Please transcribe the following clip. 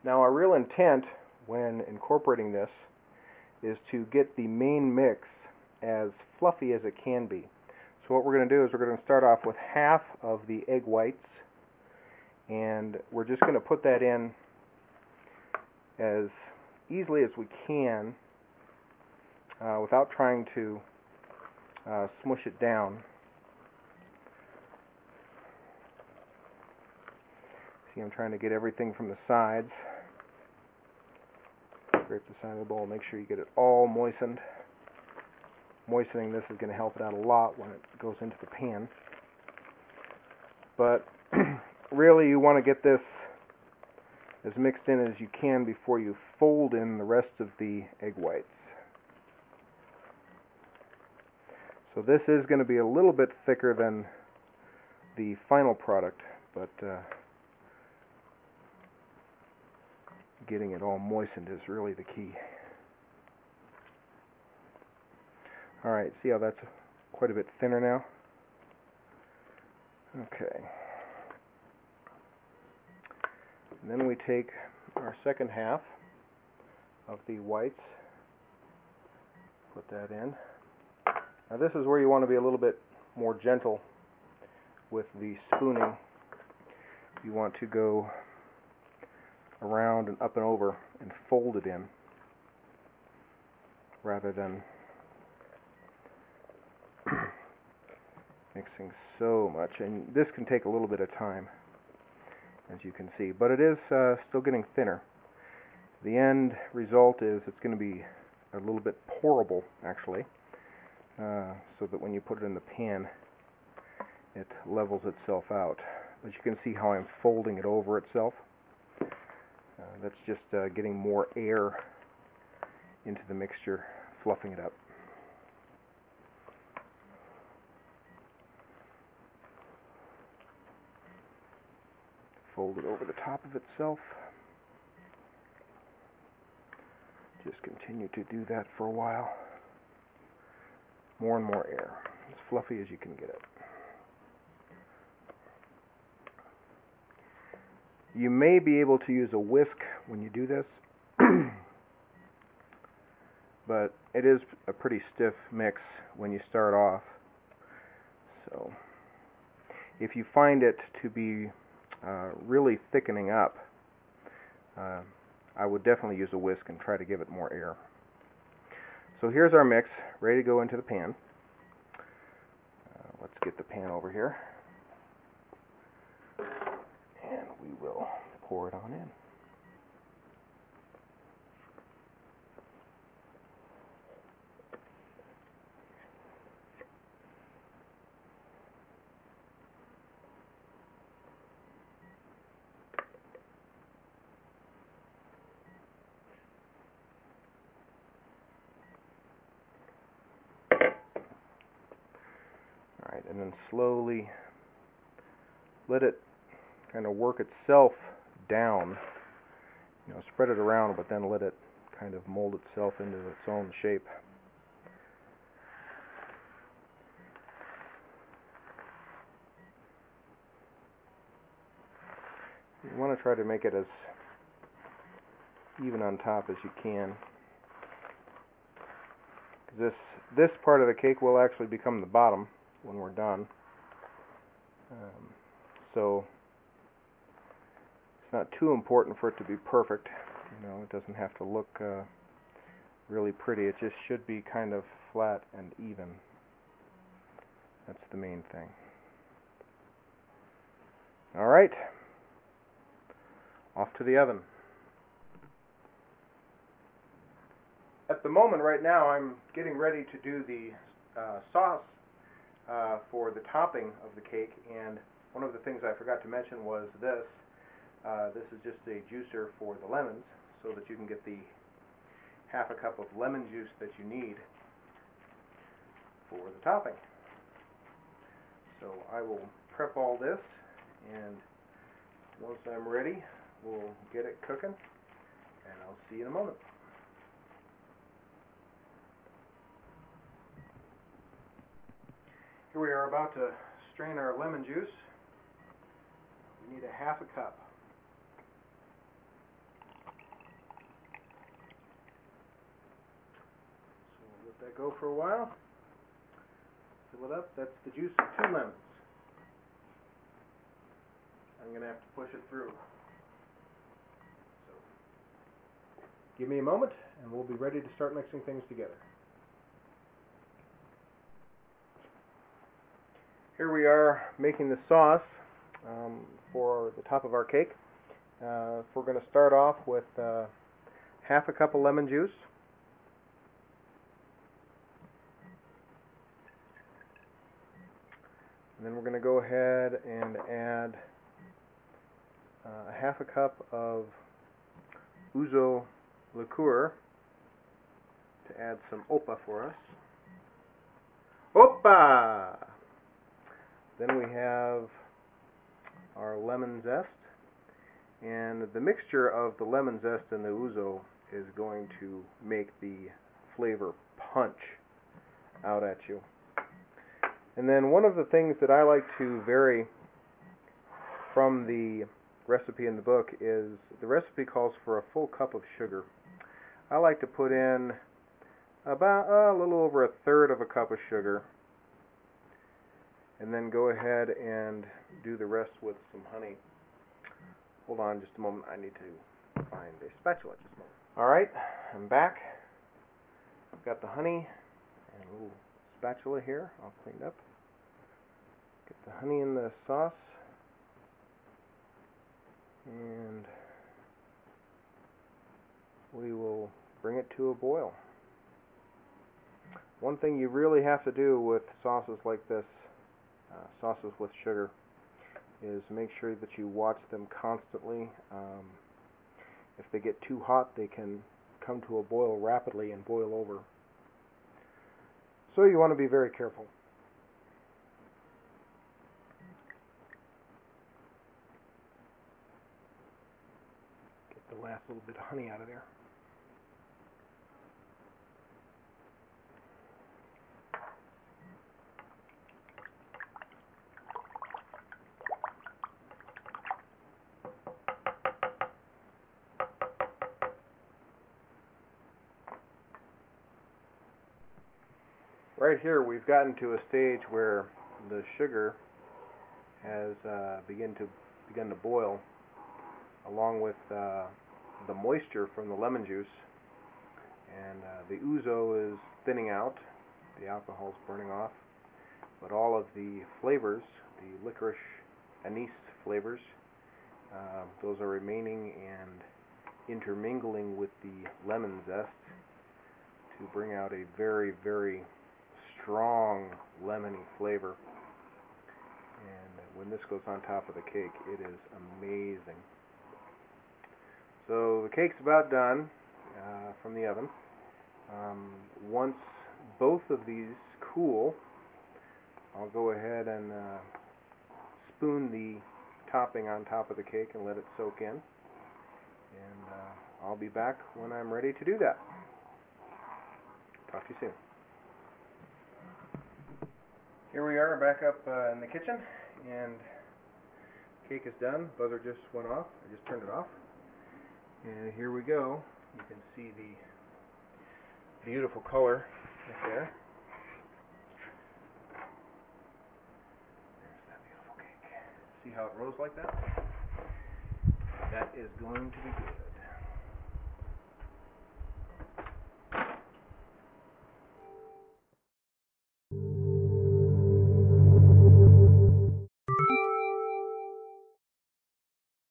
Now our real intent when incorporating this is to get the main mix as fluffy as it can be. So what we're going to do is we're going to start off with half of the egg whites, and we're just going to put that in as easily as we can without trying to smush it down. See, I'm trying to get everything from the sides. Scrape the side of the bowl, make sure you get it all moistened. Moistening this is going to help it out a lot when it goes into the pan. But really you want to get this as mixed in as you can before you fold in the rest of the egg whites. So this is going to be a little bit thicker than the final product, but getting it all moistened is really the key. Alright, see how that's quite a bit thinner now? Okay. And then we take our second half of the whites, put that in. Now this is where you want to be a little bit more gentle with the spooning. You want to go around and up and over and fold it in rather than mixing so much. And this can take a little bit of time, as you can see, but it is still getting thinner. The end result is it's going to be a little bit pourable, actually, so that when you put it in the pan it levels itself out. But you can see how I'm folding it over itself. That's just getting more air into the mixture, fluffing it up. Fold it over the top of itself. Just continue to do that for a while. More and more air, as fluffy as you can get it. You may be able to use a whisk when you do this, but it is a pretty stiff mix when you start off. So if you find it to be really thickening up, I would definitely use a whisk and try to give it more air. So here's our mix, ready to go into the pan. Let's get the pan over here, and we will pour it on in. Alright, and then slowly let it kind of work itself down. You know, spread it around, but then let it kind of mold itself into its own shape. You want to try to make it as even on top as you can. This part of the cake will actually become the bottom when we're done. So it's not too important for it to be perfect. You know, it doesn't have to look really pretty. It just should be kind of flat and even. That's the main thing. All right, off to the oven. At the moment right now I'm getting ready to do the sauce for the topping of the cake, and one of the things I forgot to mention was this. This is just a juicer for the lemons, so that you can get the half a cup of lemon juice that you need for the topping. So I will prep all this, and once I'm ready, we'll get it cooking, and I'll see you in a moment. Here we are about to strain our lemon juice. We need a half a cup. that go for a while. Fill it up. That's the juice of 2 lemons. I'm going to have to push it through. So, give me a moment and we'll be ready to start mixing things together. Here we are making the sauce for the top of our cake. We're going to start off with half a cup of lemon juice. And then we're going to go ahead and add a half a cup of ouzo liqueur to add some opa for us. Opa! Then we have our lemon zest. And the mixture of the lemon zest and the ouzo is going to make the flavor punch out at you. And then one of the things that I like to vary from the recipe in the book is the recipe calls for a full cup of sugar. I like to put in about a little over 1/3 of a cup of sugar and then go ahead and do the rest with some honey. Hold on just a moment. I need to find a spatula just a moment. Alright, I'm back. I've got the honey and a little spatula here. I'll clean it up. Get the honey in the sauce. And we will bring it to a boil. One thing you really have to do with sauces like this, sauces with sugar, is make sure that you watch them constantly. If they get too hot, they can come to a boil rapidly and boil over. So you want to be very careful. Get the last little bit of honey out of there. Right here we've gotten to a stage where the sugar has begun to boil along with the moisture from the lemon juice, and the ouzo is thinning out, the alcohol is burning off, but all of the flavors, the licorice anise flavors, those are remaining and intermingling with the lemon zest to bring out a very, very strong lemony flavor. And when this goes on top of the cake, it is amazing. So the cake's about done from the oven. Once both of these cool, I'll go ahead and spoon the topping on top of the cake and let it soak in. And I'll be back when I'm ready to do that. Talk to you soon. Here we are back up in the kitchen, and cake is done. Buzzer just went off. I just turned it off. And here we go. You can see the beautiful color right there. There's that beautiful cake. See how it rose like that? That is going to be good.